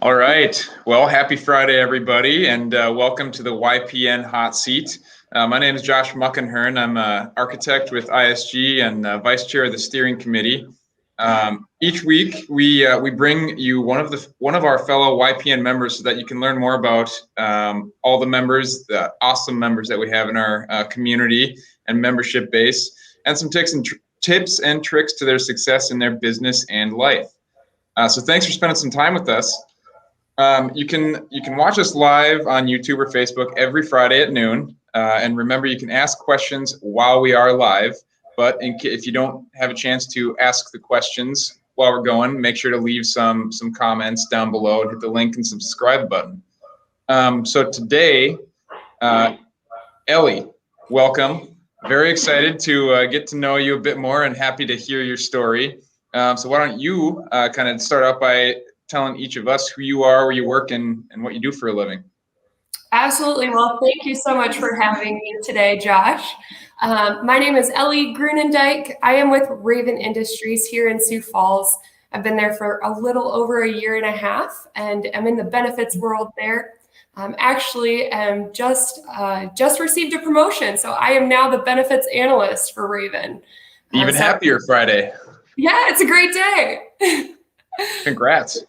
All right. Well, happy Friday, everybody, and welcome to the YPN Hot Seat. My name is Josh Muckenhern. I'm an architect with ISG and vice chair of the steering committee. Each week, we bring you one of our fellow YPN members so that you can learn more about all the members, the awesome members that we have in our community and membership base, and some tips and tricks to their success in their business and life. So thanks for spending some time with us. You can watch us live on YouTube or Facebook every Friday at noon. And remember, you can ask questions while we are live. But if you don't have a chance to ask the questions while we're going, make sure to leave some comments down below and hit the link and subscribe button. So today, Ellie, welcome. Very excited to get to know you a bit more and happy to hear your story. So why don't you kind of start out by telling each of us who you are, where you work, and what you do for a living. Absolutely. Well, thank you so much for having me today, Josh. My name is Ellie Groenendyk. I am with Raven Industries here in Sioux Falls. I've been there for a little over a year and a half, and I'm in the benefits world there. Actually, just received a promotion, so I am now the benefits analyst for Raven. Even happier Friday. Yeah, it's a great day. Congrats.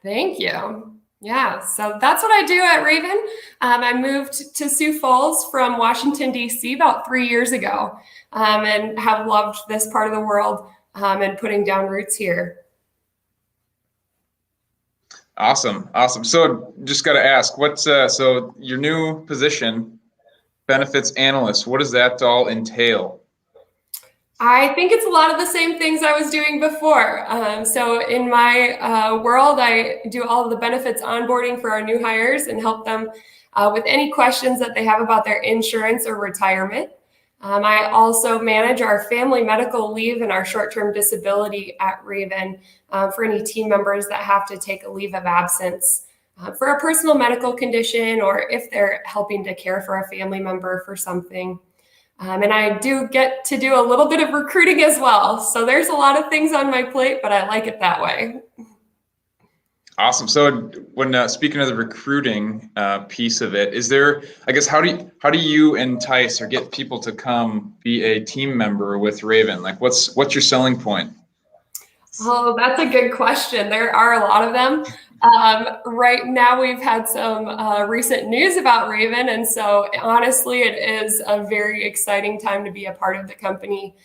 Thank you. Yeah, so that's what I do at Raven. I moved to Sioux Falls from Washington, D.C. about 3 years ago, and have loved this part of the world and putting down roots here. Awesome. So just got to ask, so your new position, benefits analyst, what does that all entail? I think it's a lot of the same things I was doing before. So in my world, I do all of the benefits onboarding for our new hires and help them with any questions that they have about their insurance or retirement. I also manage our family medical leave and our short-term disability at Raven for any team members that have to take a leave of absence for a personal medical condition or if they're helping to care for a family member for something. And I do get to do a little bit of recruiting as well. So there's a lot of things on my plate, but I like it that way. Awesome. So when speaking of the recruiting piece of it, is there, I guess, how do you entice or get people to come be a team member with Raven? Like what's your selling point? Oh, that's a good question. There are a lot of them. Right now, we've had some recent news about Raven, and so honestly, it is a very exciting time to be a part of the company.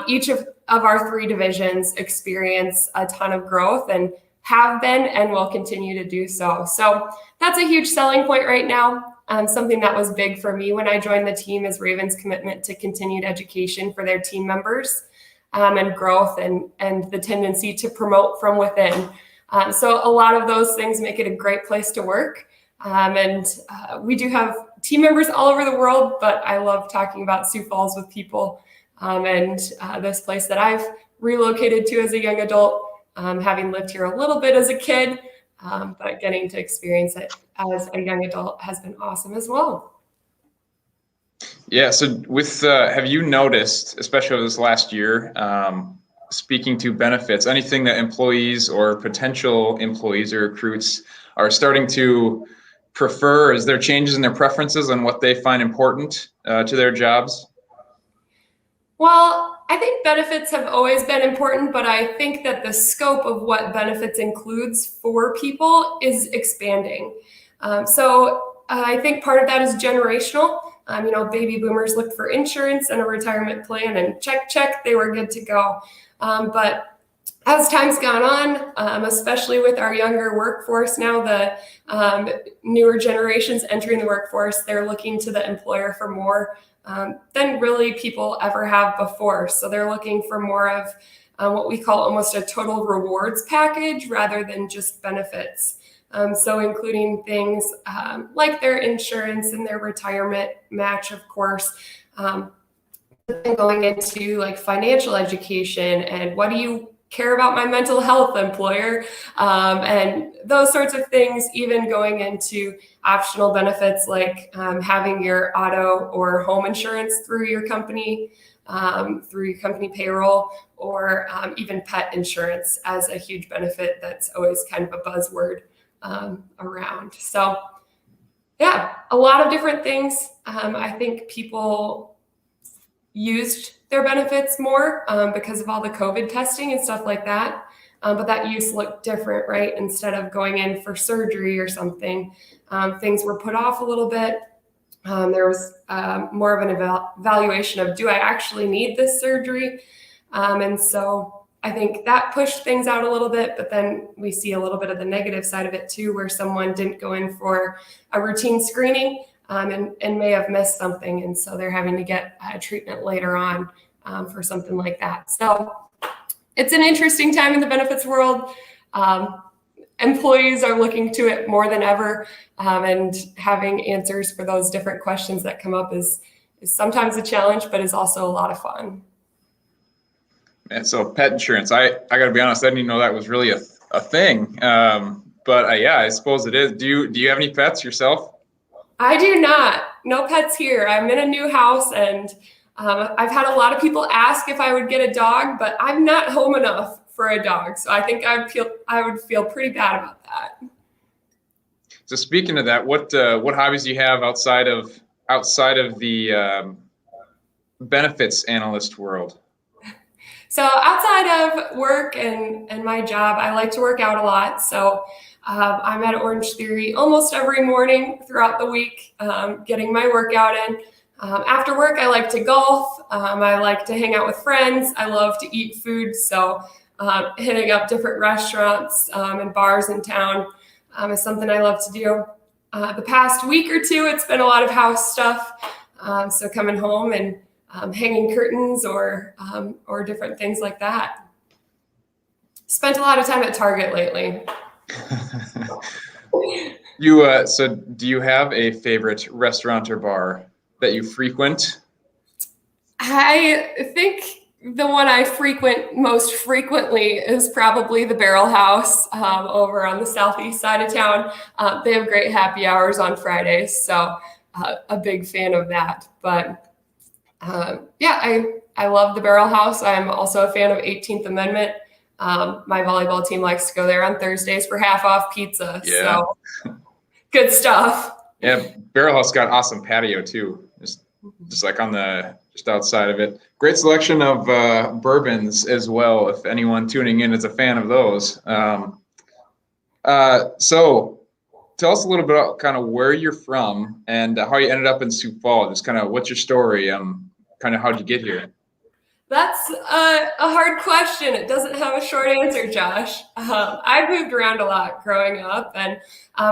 Each of our three divisions experience a ton of growth and have been and will continue to do so. So that's a huge selling point right now. Something that was big for me when I joined the team is Raven's commitment to continued education for their team members. And growth and the tendency to promote from within. So a lot of those things make it a great place to work. And we do have team members all over the world, but I love talking about Sioux Falls with people and this place that I've relocated to as a young adult, having lived here a little bit as a kid, but getting to experience it as a young adult has been awesome as well. Yeah, so with have you noticed, especially over this last year, speaking to benefits, anything that employees or potential employees or recruits are starting to prefer? Is there changes in their preferences on what they find important to their jobs? Well, I think benefits have always been important, but I think that the scope of what benefits includes for people is expanding. So I think part of that is generational. Baby boomers looked for insurance and a retirement plan and check, they were good to go. But as time's gone on, especially with our younger workforce now, the newer generations entering the workforce, they're looking to the employer for more than really people ever have before. So they're looking for more of what we call almost a total rewards package rather than just benefits. So including things like their insurance and their retirement match, of course, going into like financial education and what do you care about my mental health, employer, and those sorts of things, even going into optional benefits like having your auto or home insurance through your company, through your company payroll, or even pet insurance as a huge benefit that's always kind of a buzzword around. So yeah, a lot of different things. I think people used their benefits more because of all the COVID testing and stuff like that. But that use looked different, right? Instead of going in for surgery or something, things were put off a little bit. There was more of an evaluation of, do I actually need this surgery? And so I think that pushed things out a little bit, but then we see a little bit of the negative side of it too, where someone didn't go in for a routine screening and may have missed something. And so they're having to get treatment later on for something like that. So it's an interesting time in the benefits world. Employees are looking to it more than ever, and having answers for those different questions that come up is sometimes a challenge, but is also a lot of fun. And so pet insurance, I got to be honest, I didn't even know that was really a thing. But yeah, I suppose it is. Do you have any pets yourself? I do not. No pets here. I'm in a new house, and I've had a lot of people ask if I would get a dog, but I'm not home enough for a dog. So I think I would feel pretty bad about that. So speaking of that, what hobbies do you have outside of the benefits analyst world? So outside of work and my job, I like to work out a lot. So I'm at Orange Theory almost every morning throughout the week, getting my workout in. After work, I like to golf. I like to hang out with friends. I love to eat food. So hitting up different restaurants and bars in town is something I love to do. The past week or two, it's been a lot of house stuff. So coming home and hanging curtains or different things like that. Spent a lot of time at Target lately. So do you have a favorite restaurant or bar that you frequent? I think the one I frequent most frequently is probably the Barrel House over on the southeast side of town. They have great happy hours on Fridays, so a big fan of that. But yeah, I love the Barrel House. I'm also a fan of 18th Amendment. My volleyball team likes to go there on Thursdays for half off pizza. Yeah. So good stuff. Yeah, Barrel House got awesome patio too. Just like just outside of it. Great selection of bourbons as well, if anyone tuning in is a fan of those. So tell us a little bit about kind of where you're from and how you ended up in Sioux Falls. Just kind of what's your story? Kind of how'd you get here? That's a hard question. It doesn't have a short answer, Josh. I've moved around a lot growing up and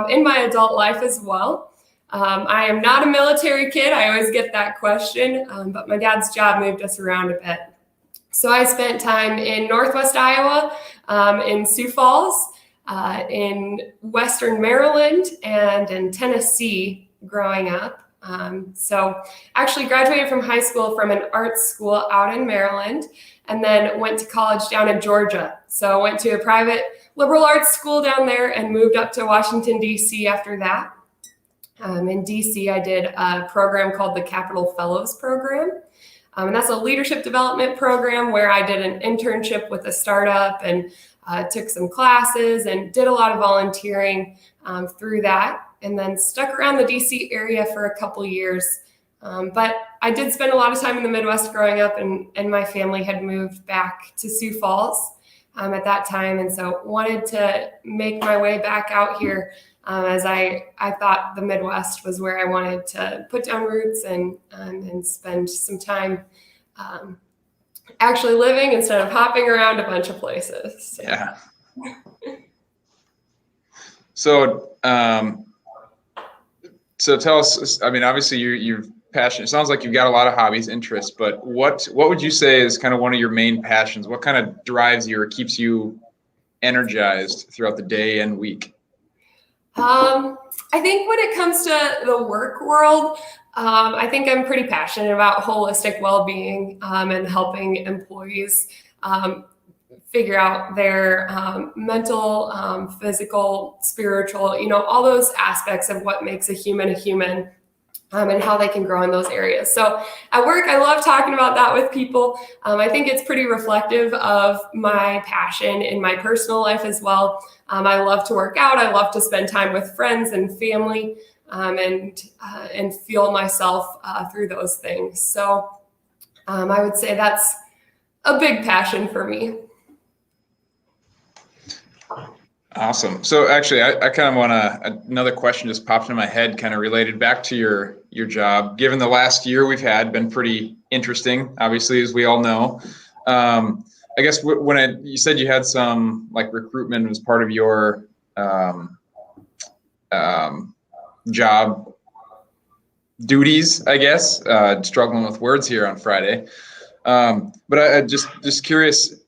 in my adult life as well. I am not a military kid. I always get that question, but my dad's job moved us around a bit. So I spent time in Northwest Iowa, in Sioux Falls, in Western Maryland, and in Tennessee growing up. So actually graduated from high school from an art school out in Maryland, and then went to college down in Georgia. So went to a private liberal arts school down there and moved up to Washington, D.C. after that. In DC, I did a program called the Capital Fellows Program. And that's a leadership development program where I did an internship with a startup and took some classes and did a lot of volunteering through that, and then stuck around the DC area for a couple years. But I did spend a lot of time in the Midwest growing up, and my family had moved back to Sioux Falls at that time. And so wanted to make my way back out here. As I thought the Midwest was where I wanted to put down roots and spend some time actually living instead of hopping around a bunch of places. So. Yeah. So, so tell us, I mean, obviously you're passionate. It sounds like you've got a lot of hobbies, interests, but what would you say is kind of one of your main passions? What kind of drives you or keeps you energized throughout the day and week? I think when it comes to the work world, I think I'm pretty passionate about holistic well-being and helping employees figure out their mental, physical, spiritual, all those aspects of what makes a human and how they can grow in those areas. So at work, I love talking about that with people. I think it's pretty reflective of my passion in my personal life as well. I love to work out. I love to spend time with friends and family, and fuel myself through those things. So I would say that's a big passion for me. Awesome. So actually, I kind of want another question just popped into my head, kind of related back to your job. Given the last year we've had been pretty interesting, obviously, as we all know. I guess when you said you had some like recruitment was part of your job duties, I guess, struggling with words here on Friday. But I just curious,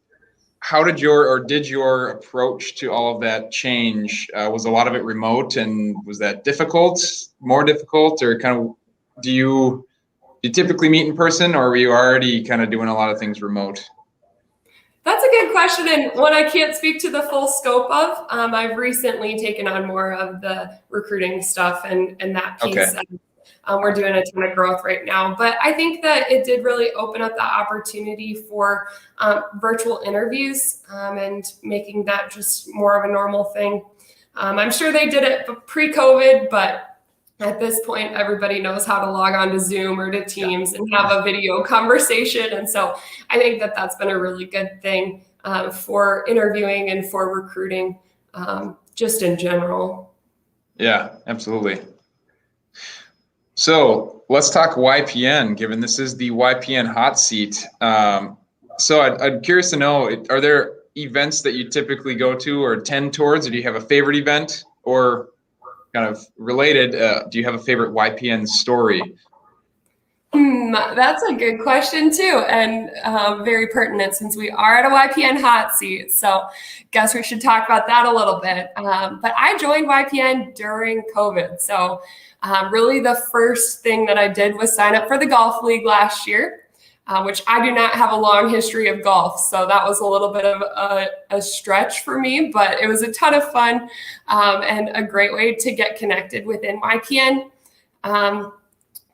how did your approach to all of that change? Was a lot of it remote, and was that difficult, more difficult, or kind of do you typically meet in person, or were you already kind of doing a lot of things remote? That's a good question, and one I can't speak to the full scope of. I've recently taken on more of the recruiting stuff and that piece. Okay. We're doing a ton of growth right now, but I think that it did really open up the opportunity for virtual interviews and making that just more of a normal thing. I'm sure they did it pre-COVID, but at this point, everybody knows how to log on to Zoom or to Teams and have a video conversation. And so I think that that's been a really good thing for interviewing and for recruiting, just in general. Yeah, absolutely. So let's talk YPN, given this is the YPN Hot Seat. So I'm curious to know, are there events that you typically go to or tend towards, or do you have a favorite event? Or kind of related, do you have a favorite YPN story? That's a good question too, and very pertinent since we are at a YPN Hot Seat. So guess we should talk about that a little bit. But I joined YPN during COVID. So really the first thing that I did was sign up for the golf league last year, which I do not have a long history of golf. So that was a little bit of a stretch for me, but it was a ton of fun and a great way to get connected within YPN.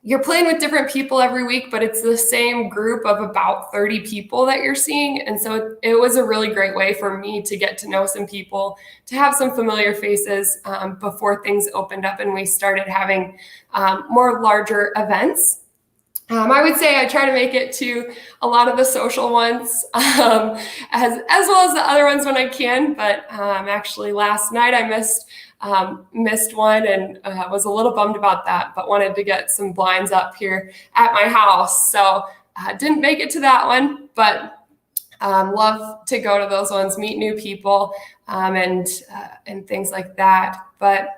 You're playing with different people every week, but it's the same group of about 30 people that you're seeing. And so it was a really great way for me to get to know some people, to have some familiar faces before things opened up and we started having more larger events. I would say I try to make it to a lot of the social ones as well as the other ones when I can. But actually last night I missed one and was a little bummed about that, but wanted to get some blinds up here at my house. So didn't make it to that one, but love to go to those ones, meet new people and things like that. But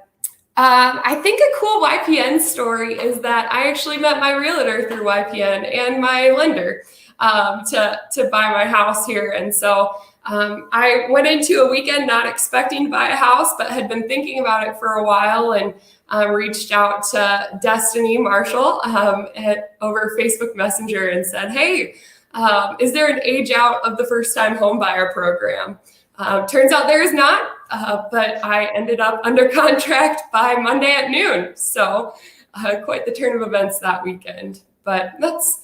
I think a cool YPN story is that I actually met my realtor through YPN and my lender to buy my house here. And so I went into a weekend not expecting to buy a house, but had been thinking about it for a while and reached out to Destiny Marshall over Facebook Messenger and said, hey, is there an age out of the first time home buyer program? Turns out there is not, but I ended up under contract by Monday at noon. So quite the turn of events that weekend. But that's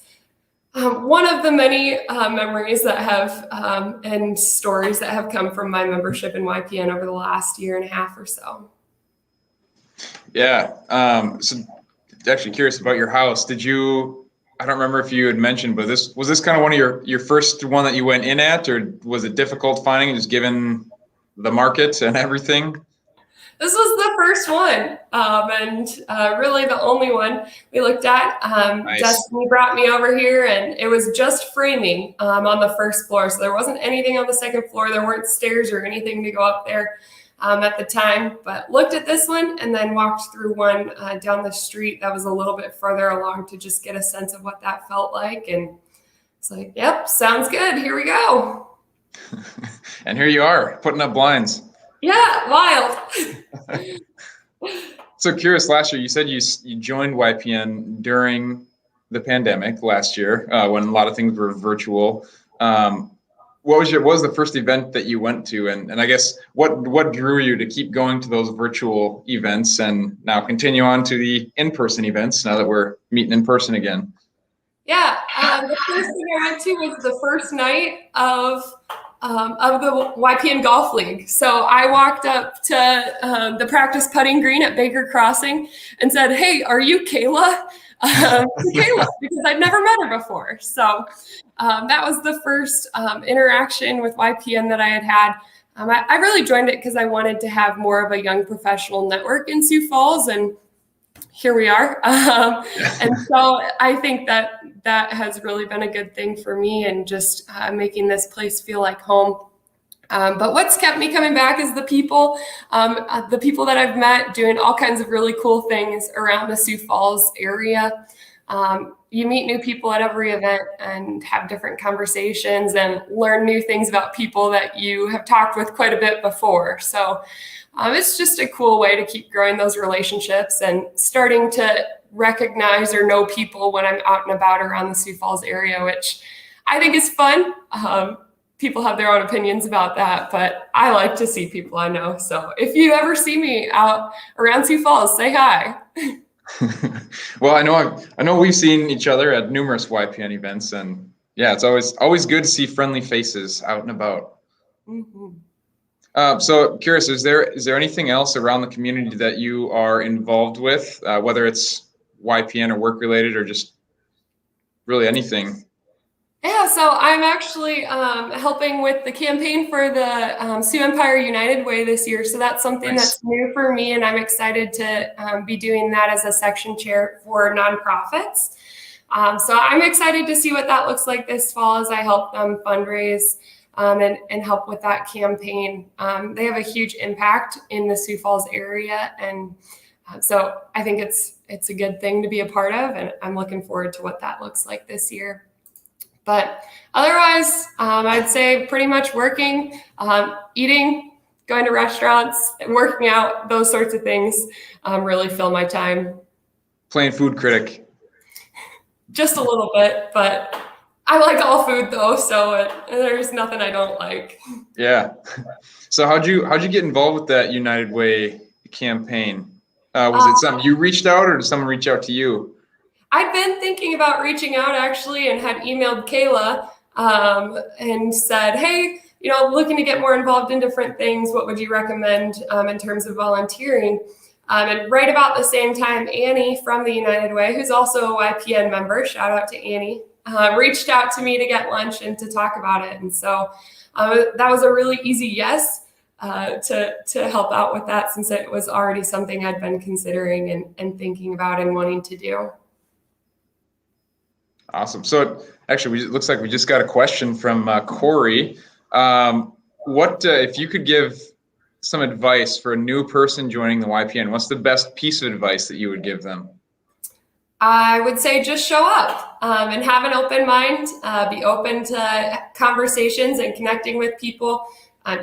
one of the many memories that have and stories that have come from my membership in YPN over the last year and a half or so. Yeah. So actually curious about your house. I don't remember if you had mentioned, but was this kind of one of your first one that you went in at, or was it difficult finding, just given the market and everything? This was the first one, and really the only one we looked at. Nice. Destiny brought me over here, and it was just framing on the first floor, so there wasn't anything on the second floor. There weren't stairs or anything to go up there at the time, but looked at this one and then walked through one down the street that was a little bit further along to just get a sense of what that felt like. And it's like, yep, sounds good. Here we go. And here you are, putting up blinds. Yeah, wild. So curious, last year you said you joined YPN during the pandemic last year when a lot of things were virtual. what was the first event that you went to, and I guess what drew you to keep going to those virtual events and now continue on to the in-person events now that we're meeting in person again? Yeah, the first thing I went to was the first night of the YPN Golf League. So I walked up to the practice putting green at Baker Crossing and said, "Hey, are you Kayla?" Kayla, because I'd never met her before. So that was the first interaction with YPN that I had had. I really joined it because I wanted to have more of a young professional network in Sioux Falls, and here we are. And so I think that has really been a good thing for me, and just making this place feel like home. But what's kept me coming back is the people that I've met doing all kinds of really cool things around the Sioux Falls area. You meet new people at every event and have different conversations and learn new things about people that you have talked with quite a bit before. So it's just a cool way to keep growing those relationships and starting to recognize or know people when I'm out and about around the Sioux Falls area, which I think is fun. People have their own opinions about that, but I like to see people I know. So if you ever see me out around Sioux Falls, say hi. Well, I know we've seen each other at numerous YPN events, and yeah, it's always good to see friendly faces out and about. So curious, is there anything else around the community that you are involved with, whether it's YPN or work related or just really anything? Yeah, so I'm actually helping with the campaign for the Sioux Empire United Way this year. So that's something Nice. that's new for me, and I'm excited to be doing that as a section chair for nonprofits. So I'm excited to see what that looks like this fall as I help them fundraise and help with that campaign. They have a huge impact in the Sioux Falls area, and so I think it's a good thing to be a part of, and I'm looking forward to what that looks like this year. But otherwise, I'd say pretty much working, eating, going to restaurants, working out, those sorts of things really fill my time. Playing food critic. Just a little bit, but I like all food though, so there's nothing I don't like. Yeah. So how'd you get involved with that United Way campaign? Was it something you reached out, or did someone reach out to you? I'd been thinking about reaching out actually, and had emailed Kayla and said, "Hey, looking to get more involved in different things. What would you recommend in terms of volunteering?" And right about the same time, Annie from the United Way, who's also a YPN member, shout out to Annie, reached out to me to get lunch and to talk about it. And so that was a really easy yes to help out with that, since it was already something I'd been considering and thinking about and wanting to do. Awesome. So actually, it looks like we just got a question from Corey. What if you could give some advice for a new person joining the YPN? What's the best piece of advice that you would give them? I would say just show up and have an open mind. Be open to conversations and connecting with people.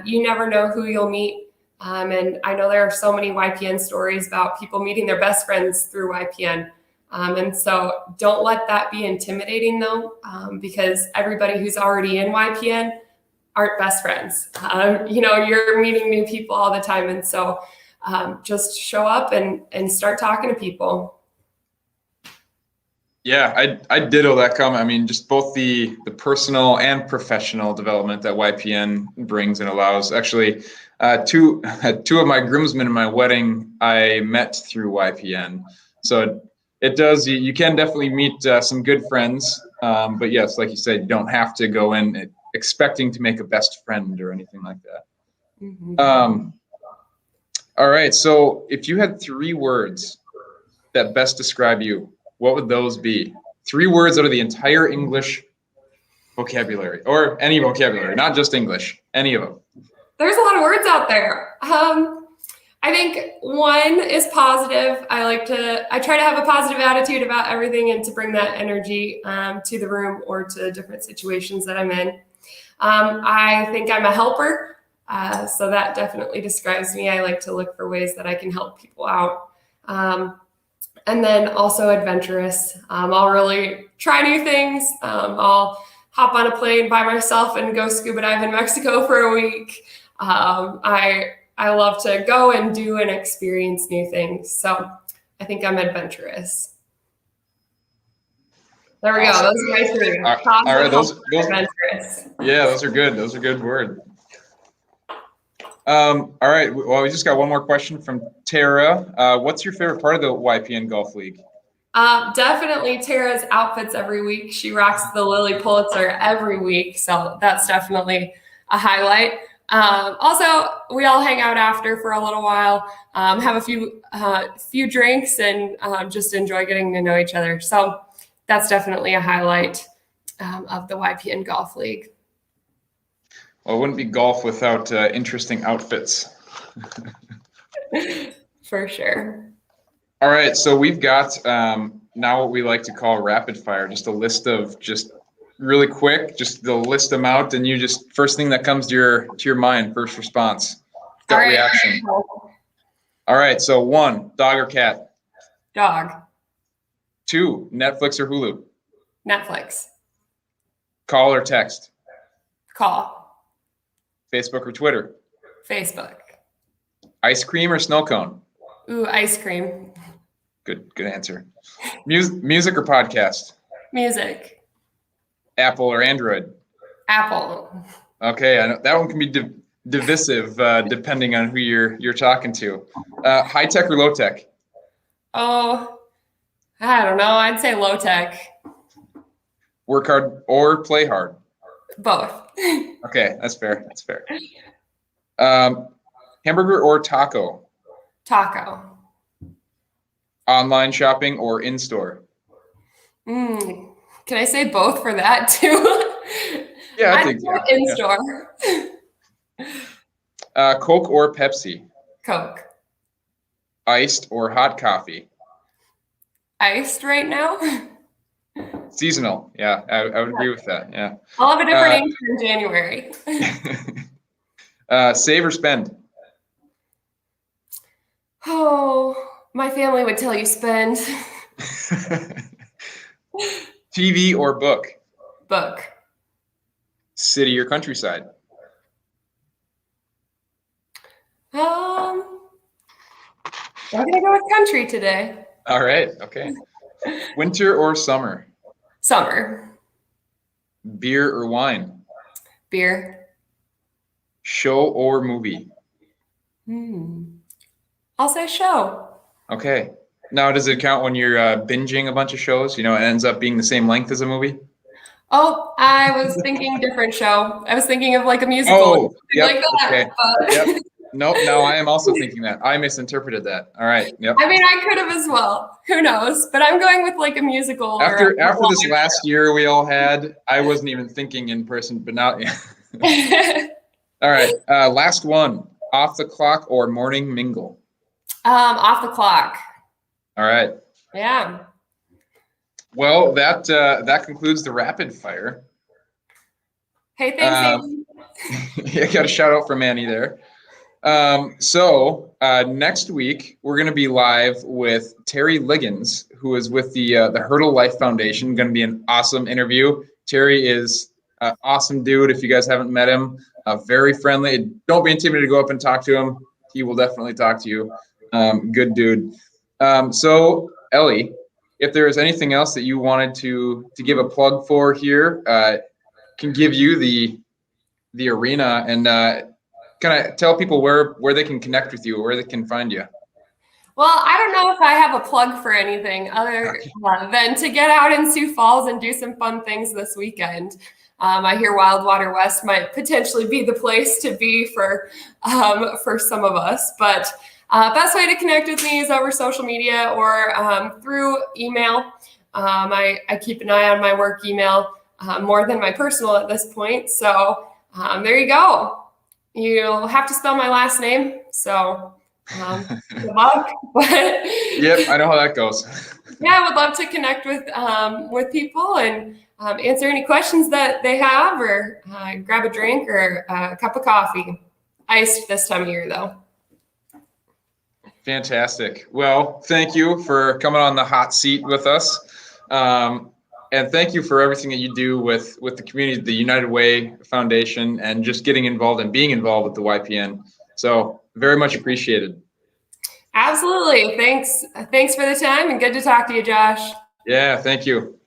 You never know who you'll meet. And I know there are so many YPN stories about people meeting their best friends through YPN. And so don't let that be intimidating though, because everybody who's already in YPN aren't best friends. You're meeting new people all the time. And so just show up and start talking to people. Yeah, I ditto that comment. I mean, just both the personal and professional development that YPN brings and allows. Actually, two of my groomsmen in my wedding I met through YPN. So it does. You can definitely meet some good friends, but yes, like you said, you don't have to go in expecting to make a best friend or anything like that. Mm-hmm. All right. So if you had 3 words that best describe you, what would those be? 3 words out of the entire English vocabulary, or any vocabulary, not just English, any of them. There's a lot of words out there. I think 1 is positive. I try to have a positive attitude about everything and to bring that energy to the room or to different situations that I'm in. I think I'm a helper. So that definitely describes me. I like to look for ways that I can help people out. And then also adventurous. I'll really try new things. I'll hop on a plane by myself and go scuba dive in Mexico for a week. I love to go and do and experience new things. So I think I'm adventurous. There we go. Those are my three. All right, those adventurous. Yeah, those are good. Those are good words. All right. Well, we just got one more question from Tara. What's your favorite part of the YPN Golf League? Definitely Tara's outfits every week. She rocks the Lily Pulitzer every week, so that's definitely a highlight. Also, we all hang out after for a little while, have a few drinks, and just enjoy getting to know each other. So that's definitely a highlight of the YPN Golf League. Well, it wouldn't be golf without interesting outfits. For sure. All right, so we've got now what we like to call rapid fire, just a list of just really quick, just they'll list them out, and you just first thing that comes to your mind, first response, gut reaction. All right, so 1, dog or cat? Dog. 2, Netflix or Hulu? Netflix. Call or text? Call. Facebook or Twitter? Facebook. Ice cream or snow cone? Ooh, ice cream. Good answer. Music or podcast? Music. Apple or Android? Apple. Okay, I know that one can be divisive depending on who you're talking to. High tech or low tech? Oh, I don't know. I'd say low tech. Work hard or play hard? Both. Okay, that's fair. That's fair. Hamburger or taco? Taco. Online shopping or in-store? Can I say both for that too? Yeah, I think in-store. Coke or Pepsi? Coke. Iced or hot coffee? Iced right now. Seasonal. Yeah, I would agree with that. Yeah. I'll have a different answer in January. Save or spend? Oh, my family would tell you spend. TV or book? Book. City or countryside? I'm gonna go with country today. All right. Okay. Winter or summer? Summer. Beer or wine? Beer. Show or movie? I'll say show. Okay. Now, does it count when you're binging a bunch of shows? You know, it ends up being the same length as a movie? Oh, I was thinking different show. I was thinking of like a musical. Oh, yep. Like that, Okay. but... Yep. Nope. No, I am also thinking that. I misinterpreted that. All right. Yep. I mean, I could have as well. Who knows? But I'm going with like a musical. After this last year we all had, I wasn't even thinking in person, but now, yeah. All right. Last one. Off the clock or morning mingle? Off the clock. All right. Yeah. Well, that concludes the rapid fire. Hey, thanks. Yeah, got a shout out from Annie there. So next week we're going to be live with Terry Liggins, who is with the Hurdle Life Foundation. Going to be an awesome interview. Terry is an awesome dude. If you guys haven't met him, very friendly. Don't be intimidated to go up and talk to him. He will definitely talk to you. Good dude. So Ellie, if there is anything else that you wanted to give a plug for here, can give you the arena and kind of tell people where they can connect with you, where they can find you. Well, I don't know if I have a plug for anything other than to get out in Sioux Falls and do some fun things this weekend. I hear Wildwater West might potentially be the place to be for some of us, but best way to connect with me is over social media or through email. I keep an eye on my work email more than my personal at this point. So there you go. You'll have to spell my last name. So good luck. But yep, I know how that goes. Yeah, I would love to connect with people and answer any questions that they have, or grab a drink or a cup of coffee. Iced this time of year, though. Fantastic. Well, thank you for coming on the hot seat with us. And thank you for everything that you do with the community, the United Way Foundation, and just getting involved and being involved with the YPN. So very much appreciated. Absolutely. Thanks for the time, and good to talk to you, Josh. Yeah, thank you.